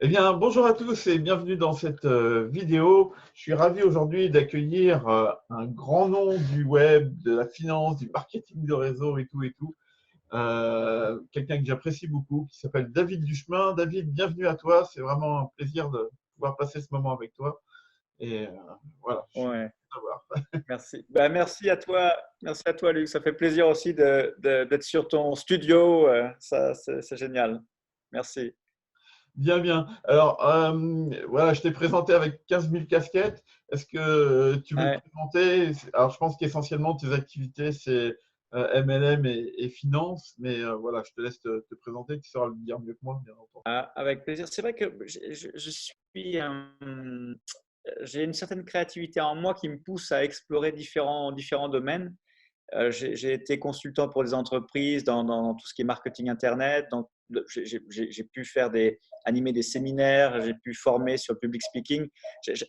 Eh bien, bonjour à tous et bienvenue dans cette vidéo. Je suis ravi aujourd'hui d'accueillir un grand nom du web, de la finance, du marketing de réseau et tout. Quelqu'un que j'apprécie beaucoup, qui s'appelle David Duchemin. David, bienvenue à toi. C'est vraiment un plaisir de pouvoir passer ce moment avec toi. Et voilà, je suis Ouais, content de t'avoir. merci. Merci à toi, Luc. Ça fait plaisir aussi d'être sur ton studio. Ça, c'est génial. Merci. Bien, bien. Alors, voilà, je t'ai présenté avec 15 000 casquettes. Est-ce que tu veux te Ouais. présenter? Alors, je pense qu'essentiellement, tes activités, c'est MLM et finance, mais voilà, je te laisse te présenter. Tu sauras le dire mieux que moi, bien entendu. Avec plaisir. C'est vrai que j'ai une certaine créativité en moi qui me pousse à explorer différents domaines. J'ai été consultant pour des entreprises dans tout ce qui est marketing internet. Donc, j'ai pu animer des séminaires, j'ai pu former sur le public speaking.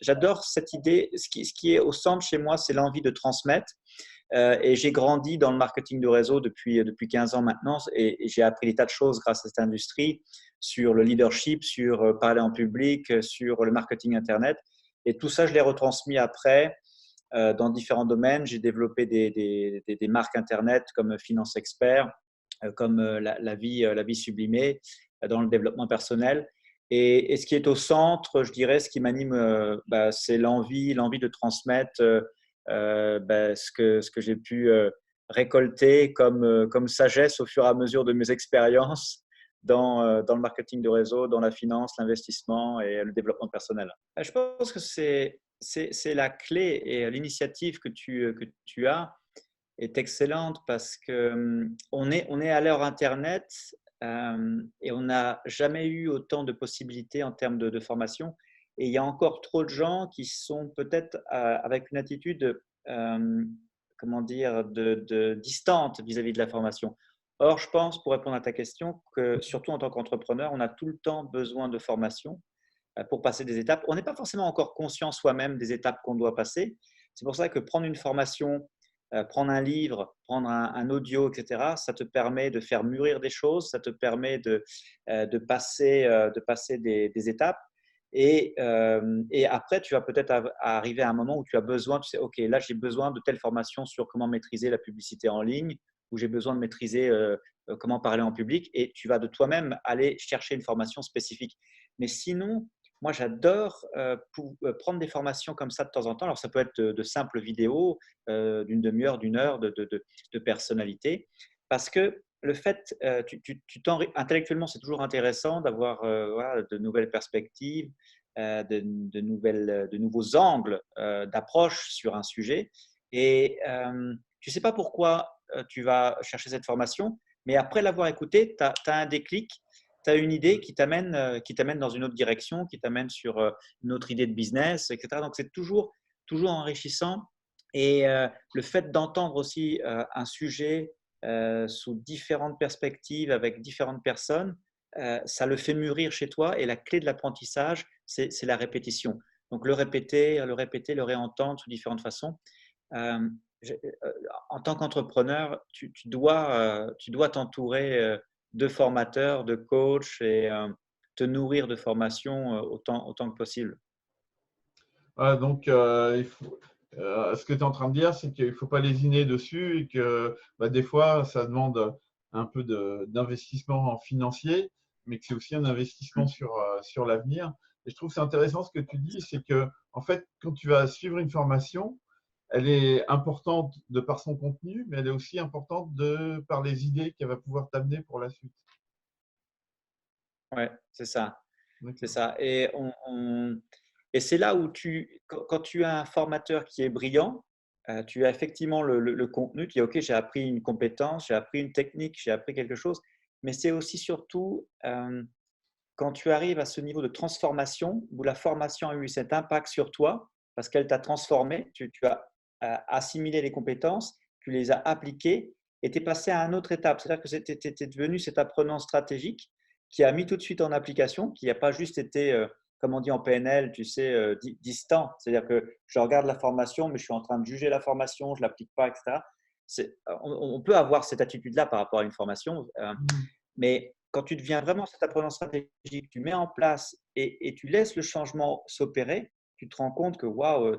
J'adore cette idée. Ce qui est au centre chez moi, c'est l'envie de transmettre. Et j'ai grandi dans le marketing de réseau depuis 15 ans maintenant et j'ai appris des tas de choses grâce à cette industrie sur le leadership, sur parler en public, sur le marketing internet. Et tout ça, je l'ai retransmis après dans différents domaines. J'ai développé des marques Internet comme Finance Expert, comme la vie sublimée dans le développement personnel. Et ce qui est au centre, je dirais, ce qui m'anime, c'est l'envie de transmettre ce que j'ai pu récolter comme sagesse au fur et à mesure de mes expériences dans le marketing de réseau, dans la finance, l'investissement et le développement personnel. Je pense que c'est la clé et l'initiative que tu as est excellente parce que on est à l'heure Internet et on n'a jamais eu autant de possibilités en termes de formation. Et il y a encore trop de gens qui sont peut-être avec une attitude, comment dire, distante vis-à-vis de la formation. Or, je pense, pour répondre à ta question, que surtout en tant qu'entrepreneur, on a tout le temps besoin de formation pour passer des étapes. On n'est pas forcément encore conscient soi-même des étapes qu'on doit passer. C'est pour ça que prendre une formation, prendre un livre, prendre un audio, etc., ça te permet de faire mûrir des choses, ça te permet de passer des étapes. Et après, tu vas peut-être arriver à un moment où tu as besoin, tu sais, OK, là, j'ai besoin de telle formation sur comment maîtriser la publicité en ligne, ou j'ai besoin de maîtriser comment parler en public, et tu vas de toi-même aller chercher une formation spécifique. Mais sinon, moi, j'adore prendre des formations comme ça de temps en temps. Alors, ça peut être de simples vidéos d'une demi-heure, d'une heure de personnalité. Parce que le fait, intellectuellement, c'est toujours intéressant d'avoir voilà, de nouvelles perspectives, de nouveaux angles d'approche sur un sujet. Et tu ne sais pas pourquoi tu vas chercher cette formation, mais après l'avoir écoutée, tu as un déclic, tu as une idée qui t'amène dans une autre direction, qui t'amène sur une autre idée de business, etc. Donc, c'est toujours enrichissant. Et le fait d'entendre aussi un sujet sous différentes perspectives, avec différentes personnes, ça le fait mûrir chez toi. Et la clé de l'apprentissage, c'est la répétition. Donc, le répéter, le réentendre sous différentes façons. Euh, En tant qu'entrepreneur, tu dois t'entourer de formateurs, de coachs et te nourrir de formation autant que possible. Voilà, donc, ce que tu es en train de dire, c'est qu'il ne faut pas lésiner dessus et que bah, des fois, ça demande un peu d'investissement financier, mais que c'est aussi un investissement sur l'avenir. Et je trouve que c'est intéressant ce que tu dis, c'est que en fait, quand tu vas suivre une formation, elle est importante de par son contenu, mais elle est aussi importante par les idées qu'elle va pouvoir t'amener pour la suite. Ouais, c'est ça. C'est D'accord. ça. Et c'est là où quand tu as un formateur qui est brillant, tu as effectivement le contenu, tu dis, OK, j'ai appris une compétence, j'ai appris une technique, j'ai appris quelque chose. Mais c'est aussi surtout quand tu arrives à ce niveau de transformation, où la formation a eu cet impact sur toi, parce qu'elle t'a transformé, tu as assimilé les compétences, tu les as appliquées et tu es passé à une autre étape. C'est-à-dire que tu es devenu cet apprenant stratégique qui a mis tout de suite en application, qui n'a pas juste été, comme on dit en PNL, tu sais, distant. C'est-à-dire que je regarde la formation, mais je suis en train de juger la formation, je ne l'applique pas, etc. On peut avoir cette attitude-là par rapport à une formation, Mhm. mais quand tu deviens vraiment cet apprenant stratégique, tu mets en place et tu laisses le changement s'opérer, tu te rends compte que waouh,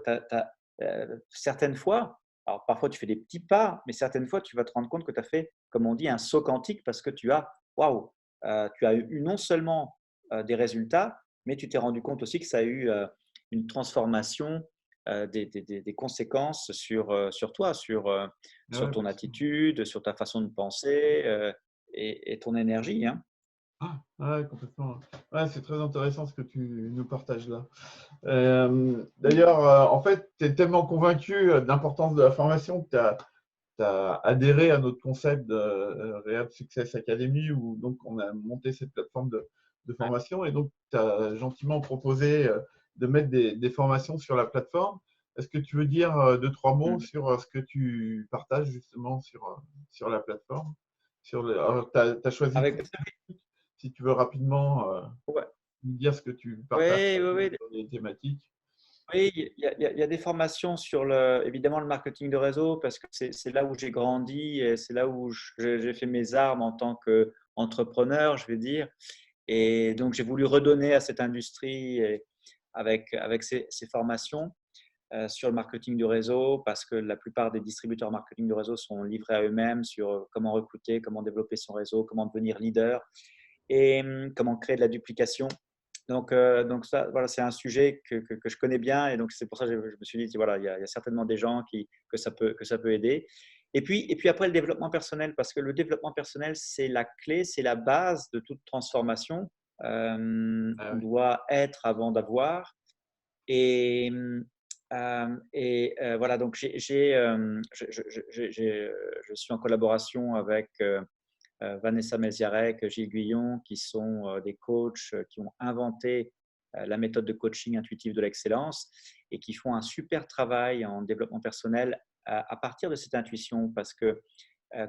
certaines fois, alors parfois tu fais des petits pas, mais certaines fois tu vas te rendre compte que tu as fait, comme on dit, un saut quantique parce que waouh, tu as eu non seulement des résultats, mais tu t'es rendu compte aussi que ça a eu une transformation, des conséquences sur toi, sur Ouais, ton bien sûr. attitude, sur ta façon de penser et ton énergie, hein. Ah, ouais, complètement. Ouais, c'est très intéressant ce que tu nous partages là. D'ailleurs, en fait, tu es tellement convaincu de l'importance de la formation que tu as adhéré à notre concept de Rehab Success Academy, où donc on a monté cette plateforme de formation et donc tu as gentiment proposé de mettre des formations sur la plateforme. Est-ce que tu veux dire deux, trois mots Mmh. sur ce que tu partages justement sur la plateforme? Alors, tu as choisi Avec quoi? Si tu veux rapidement ouais, nous dire ce que tu partages oui, oui, oui, sur les thématiques. oui, il y a des formations sur évidemment le marketing de réseau parce que c'est là où j'ai grandi et c'est là où j'ai fait mes armes en tant qu'entrepreneur, je vais dire. Et donc, j'ai voulu redonner à cette industrie avec ces formations sur le marketing du réseau parce que la plupart des distributeurs marketing du réseau sont livrés à eux-mêmes sur comment recruter, comment développer son réseau, comment devenir leader et comment créer de la duplication. Donc ça, voilà, c'est un sujet que je connais bien et donc c'est pour ça que je me suis dit, voilà, il y a certainement des gens que ça peut aider. Et puis après, le développement personnel, parce que le développement personnel, c'est la clé, c'est la base de toute transformation. Ah On oui. doit être avant d'avoir. Et, voilà, donc je suis en collaboration avec Vanessa Melziarek, Gilles Guillon, qui sont des coachs qui ont inventé la méthode de coaching intuitif de l'excellence et qui font un super travail en développement personnel à partir de cette intuition. Parce que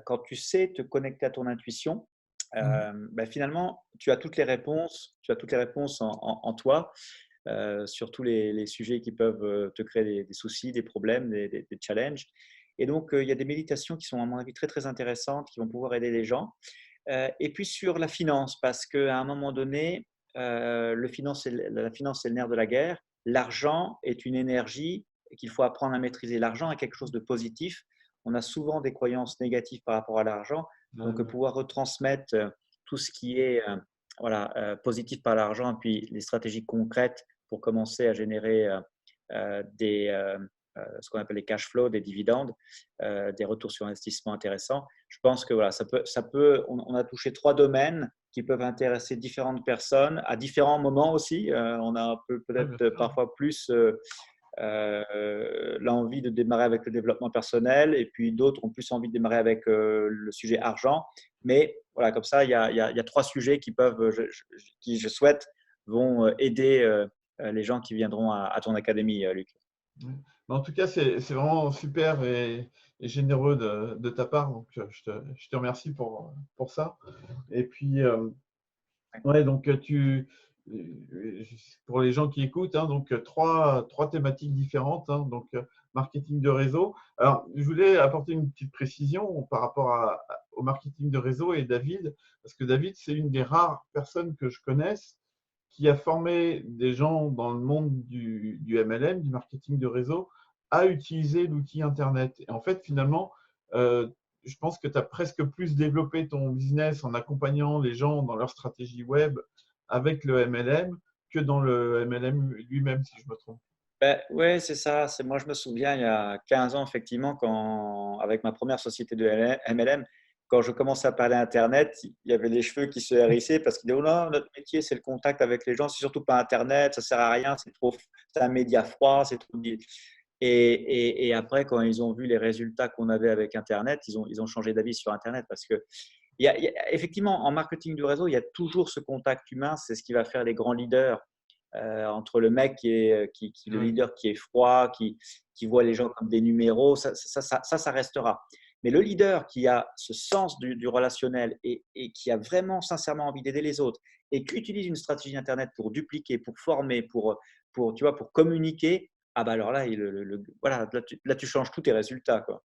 quand tu sais te connecter à ton intuition, Mhm. ben finalement, tu as toutes les réponses en toi sur tous les sujets qui peuvent te créer des soucis, des problèmes, des challenges. Et donc, il y a des méditations qui sont, à mon avis, très, très intéressantes, qui vont pouvoir aider les gens. Et puis sur la finance, parce qu'à un moment donné, la finance, c'est le nerf de la guerre. L'argent est une énergie qu'il faut apprendre à maîtriser. L'argent est quelque chose de positif. On a souvent des croyances négatives par rapport à l'argent. Ouais, Donc, ouais. pouvoir retransmettre tout ce qui est voilà, positif par l'argent et puis les stratégies concrètes pour commencer à générer ce qu'on appelle les cash flows, des dividendes, des retours sur investissement intéressants. Je pense que voilà, on a touché trois domaines qui peuvent intéresser différentes personnes à différents moments aussi. On a Ouais, bien peut-être sûr. parfois plus l'envie de démarrer avec le développement personnel et puis d'autres ont plus envie de démarrer avec le sujet argent. Mais voilà, comme ça, il y a trois sujets qui peuvent, qui je souhaite, vont aider les gens qui viendront à ton académie, Luc. Ouais. Mais en tout cas, c'est vraiment super et généreux de ta part. Donc, je te remercie pour ça. Et puis, ouais, donc pour les gens qui écoutent, hein, donc trois thématiques différentes, hein, donc marketing de réseau. Alors, je voulais apporter une petite précision par rapport au marketing de réseau et David, parce que David, c'est une des rares personnes que je connaisse qui a formé des gens dans le monde du MLM, du marketing de réseau, à utiliser l'outil Internet. Et en fait, finalement, euh, je pense que tu as presque plus développé ton business en accompagnant les gens dans leur stratégie web avec le MLM que dans le MLM lui-même, si je me trompe. Ben, ouais, c'est ça. Moi, je me souviens, il y a 15 ans, effectivement, avec ma première société de MLM, quand je commençais à parler Internet, il y avait les cheveux qui se hérissaient parce qu'ils disaient, oh non, notre métier, c'est le contact avec les gens, c'est surtout pas Internet, ça sert à rien, c'est un média froid, c'est trop. Et après, quand ils ont vu les résultats qu'on avait avec Internet, ils ont changé d'avis sur Internet parce que effectivement, en marketing du réseau, il y a toujours ce contact humain, c'est ce qui va faire les grands leaders entre le mec le Ouais, leader qui est froid, qui voit les gens comme des numéros, ça restera. Mais le leader qui a ce sens du relationnel et qui a vraiment sincèrement envie d'aider les autres et qui utilise une stratégie Internet pour dupliquer, pour former, tu vois, pour communiquer, ah bah alors là, voilà, là tu changes tous tes résultats, quoi.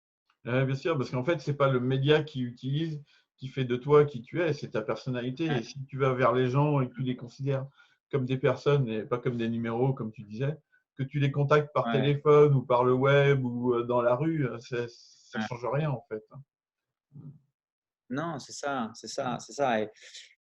ouais, bien sûr, parce qu'en fait, c'est pas le média qui utilise, qui fait de toi qui tu es, c'est ta personnalité. Et si tu vas vers les gens et que tu les considères comme des personnes et pas comme des numéros, comme tu disais, que tu les contactes par Ouais, téléphone ou par le web ou dans la rue, ça ouais. change rien en fait. Non, c'est ça, c'est ça, c'est ça.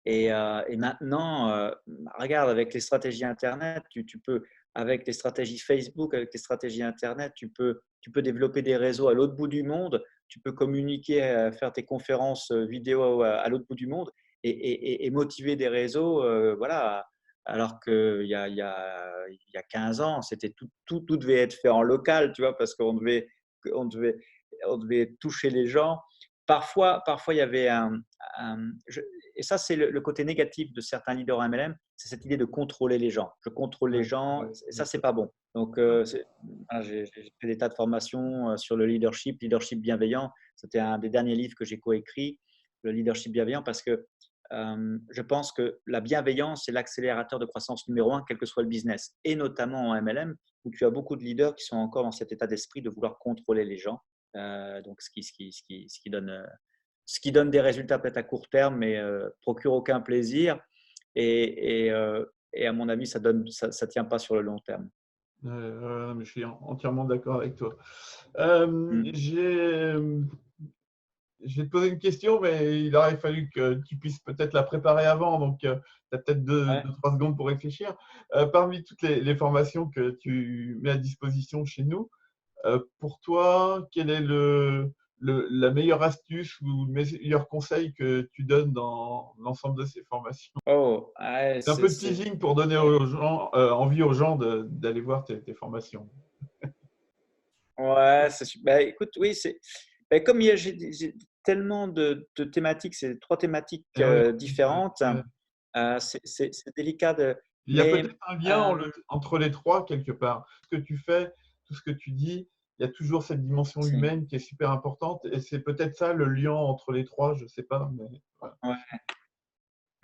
Et maintenant, regarde, avec les stratégies Internet, tu peux, avec les stratégies Facebook, avec les stratégies Internet, tu peux développer des réseaux à l'autre bout du monde. Tu peux communiquer, faire tes conférences vidéo à l'autre bout du monde et motiver des réseaux. Voilà. Alors qu'il y a 15 ans, c'était tout devait être fait en local, tu vois, parce on devait, on devait toucher les gens. Parfois, il y avait et ça, c'est le côté négatif de certains leaders en MLM, c'est cette idée de contrôler les gens. Je contrôle les Ouais, gens, ouais, et bien ça, c'est sûr. pas bon. Donc, voilà, j'ai fait des tas de formations sur le leadership bienveillant. C'était un des derniers livres que j'ai coécrit, le leadership bienveillant, parce que je pense que la bienveillance, c'est l'accélérateur de croissance numéro un, quel que soit le business, et notamment en MLM, où tu as beaucoup de leaders qui sont encore dans cet état d'esprit de vouloir contrôler les gens. Donc, ce qui donne des résultats peut-être à court terme, mais procure aucun plaisir. Et à mon avis, ça tient pas sur le long terme. Mais je suis entièrement d'accord avec toi. Mm. Je vais te poser une question, mais il aurait fallu que tu puisses peut-être la préparer avant, donc tu as peut-être Ouais. 3 secondes pour réfléchir. Parmi toutes les formations que tu mets à disposition chez nous, pour toi, quelle est la meilleure astuce ou le meilleur conseil que tu donnes dans l'ensemble de ces formations? Oh, ouais, C'est un peu de teasing pour donner aux gens, envie aux gens d'aller voir tes formations. ouais, c'est super. Bah, écoute, oui, bah, comme j'ai tellement de thématiques, c'est trois thématiques Et ouais, différentes. ouais. C'est délicat de. Il y a Mais peut-être un lien euh, entre les trois quelque part. Ce que tu fais, tout ce que tu dis, il y a toujours cette dimension c'est- humaine qui est super importante et c'est peut-être ça le lien entre les trois, je sais pas, mais voilà. ouais.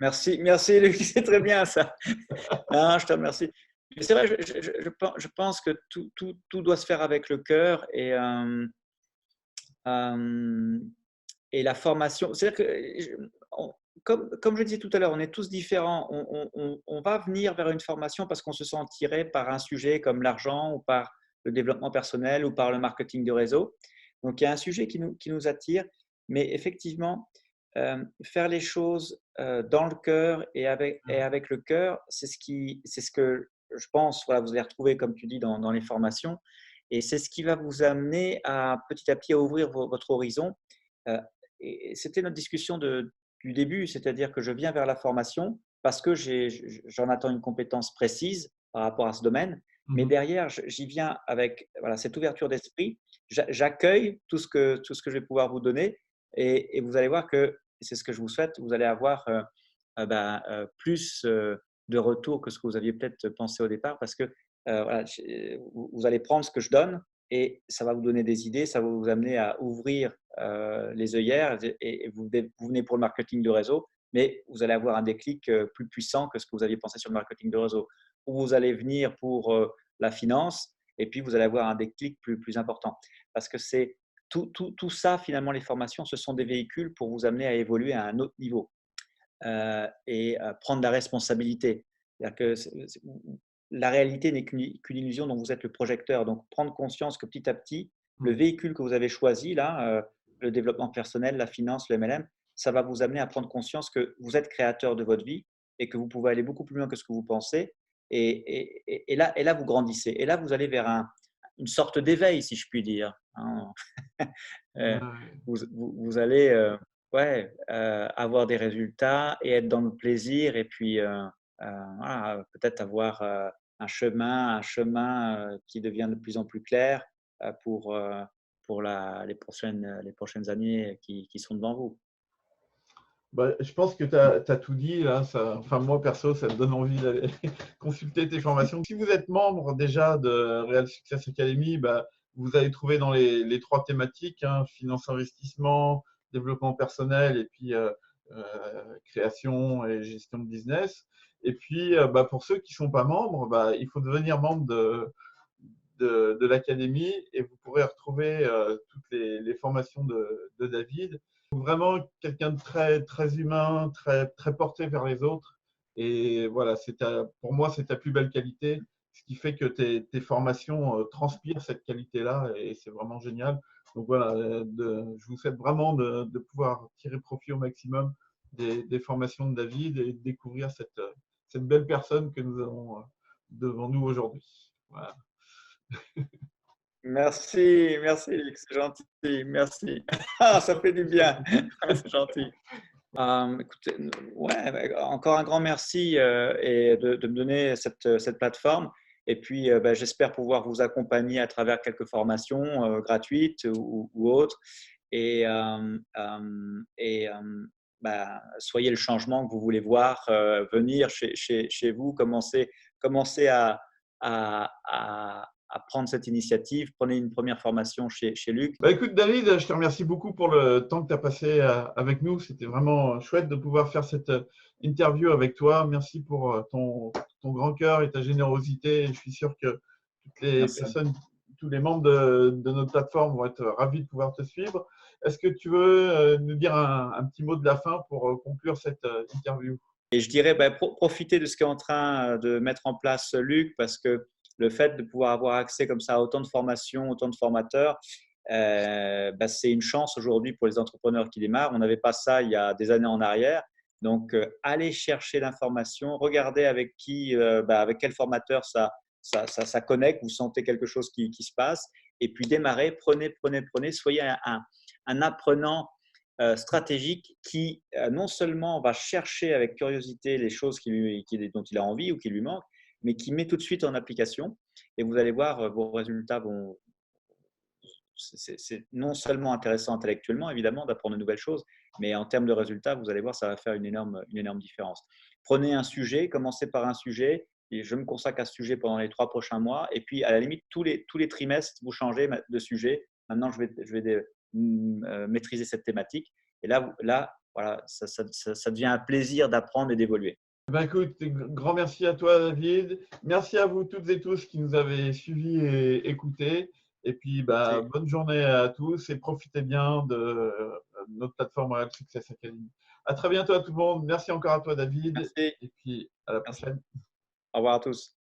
Merci Luc, c'est très bien ça. Non, je te remercie. Mais c'est vrai, je pense que tout doit se faire avec le cœur euh, et la formation. C'est-à-dire que, comme je disais tout à l'heure, on est tous différents. On va venir vers une formation parce qu'on se sent attiré par un sujet comme l'argent ou par le développement personnel ou par le marketing de réseau. Donc, il y a un sujet qui nous attire, mais effectivement, faire les choses dans le cœur et avec le cœur, c'est ce que je pense, voilà, vous allez retrouver, comme tu dis, dans les formations. Et c'est ce qui va vous amener à petit à petit à ouvrir votre horizon. Euh, et c'était notre discussion du début, c'est-à-dire que je viens vers la formation parce que j'en attends une compétence précise par rapport à ce domaine. Mais Mhm. derrière, j'y viens avec voilà, cette ouverture d'esprit. J'accueille tout ce que je vais pouvoir vous donner et vous allez voir que, et c'est ce que je vous souhaite, vous allez avoir plus de retours que ce que vous aviez peut-être pensé au départ parce que voilà, vous allez prendre ce que je donne et ça va vous donner des idées, ça va vous amener à ouvrir les œillères et vous venez pour le marketing de réseau, mais vous allez avoir un déclic plus puissant que ce que vous aviez pensé sur le marketing de réseau. Ou vous allez venir pour la finance et puis vous allez avoir un déclic plus important. Parce que c'est tout ça, finalement, les formations, ce sont des véhicules pour vous amener à évoluer à un autre niveau prendre la responsabilité. C'est-à-dire que la réalité n'est qu'une illusion dont vous êtes le projecteur. Donc, prendre conscience que petit à petit, le Mhm. véhicule que vous avez choisi, là, le développement personnel, la finance, le MLM, ça va vous amener à prendre conscience que vous êtes créateur de votre vie et que vous pouvez aller beaucoup plus loin que ce que vous pensez. Et là, vous grandissez. Et là, vous allez vers une sorte d'éveil, si je puis dire. Hein. Euh, Ouais. vous allez ouais, avoir des résultats et être dans le plaisir et puis voilà, peut-être avoir un chemin qui devient de plus en plus clair pour les prochaines années qui sont devant vous. Bah, je pense que tu as tout dit là. Enfin, moi perso, ça me donne envie d'aller consulter tes formations. Si vous êtes membre déjà de Real Success Academy, bah, vous allez trouver dans les trois thématiques, hein, finance, investissement, développement personnel et puis création et gestion de business. Et puis, bah, pour ceux qui ne sont pas membres, bah, il faut devenir membre de l'académie et vous pourrez retrouver toutes les formations de David. Vraiment quelqu'un de très, très humain, très, très porté vers les autres. Et voilà, pour moi, c'est ta plus belle qualité, ce qui fait que tes formations transpirent cette qualité-là et c'est vraiment génial. Donc voilà, je vous souhaite vraiment de pouvoir tirer profit au maximum des formations de David et de découvrir cette belle personne que nous avons devant nous aujourd'hui. Voilà. Merci, merci Luc, c'est gentil, merci. Ah, ça fait du bien, c'est gentil. Écoutez, ouais, bah, encore un grand merci et de me donner cette plateforme. Et puis, bah, j'espère pouvoir vous accompagner à travers quelques formations gratuites ou autres. Et, bah, soyez le changement que vous voulez voir venir chez vous. Commencez à prendre cette initiative. Prenez une première formation chez Luc. Bah, écoute, David, je te remercie beaucoup pour le temps que tu as passé avec nous. C'était vraiment chouette de pouvoir faire cette interview avec toi. Merci pour ton grand cœur et ta générosité. Je suis sûr que toutes les Merci. personnes, tous les membres de notre plateforme vont être ravis de pouvoir te suivre. Est-ce que tu veux nous dire un petit mot de la fin pour conclure cette interview? Et je dirais, bah, profitez de ce qu'est en train de mettre en place Luc, parce que le fait de pouvoir avoir accès comme ça à autant de formations, autant de formateurs, bah, c'est une chance aujourd'hui pour les entrepreneurs qui démarrent. On n'avait pas ça il y a des années en arrière. Donc, allez chercher l'information, regardez avec bah, avec quel formateur ça connecte, vous sentez quelque chose qui se passe, et puis démarrez, prenez, soyez un apprenant stratégique qui non seulement va chercher avec curiosité les choses dont il a envie ou qui lui manquent, mais qui met tout de suite en application. Et vous allez voir, vos résultats vont. C'est non seulement intéressant intellectuellement, évidemment, d'apprendre de nouvelles choses, mais en termes de résultats, vous allez voir, ça va faire une énorme différence. Prenez un sujet, commencez par un sujet, et je me consacre à ce sujet pendant les 3 prochains mois, et puis à la limite, tous les trimestres, vous changez de sujet. Maintenant, je vais maîtriser cette thématique. Et là voilà, ça devient un plaisir d'apprendre et d'évoluer. Ben écoute, grand merci à toi, David. Merci à vous toutes et tous qui nous avez suivis et écoutés. Et puis, bah, Merci. bonne journée à tous et profitez bien de notre plateforme Real Success Academy. À très bientôt à tout le monde. Merci encore à toi, David. Merci. Et puis, à la Merci. prochaine. Au revoir à tous.